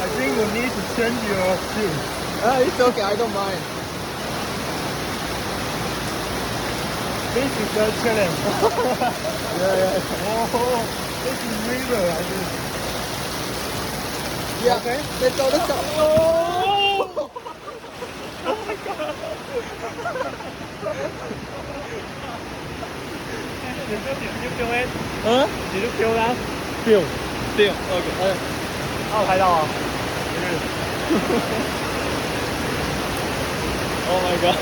I think we need to change your shoes. It's okay, I don't mind. This is a challenge. Yeah. Oh, this is river, I think. Yeah. Okay. Let's go. Oh! Oh my god! 你都叫咩？你都叫啦？掉，OK。我睇到啊。Oh my god.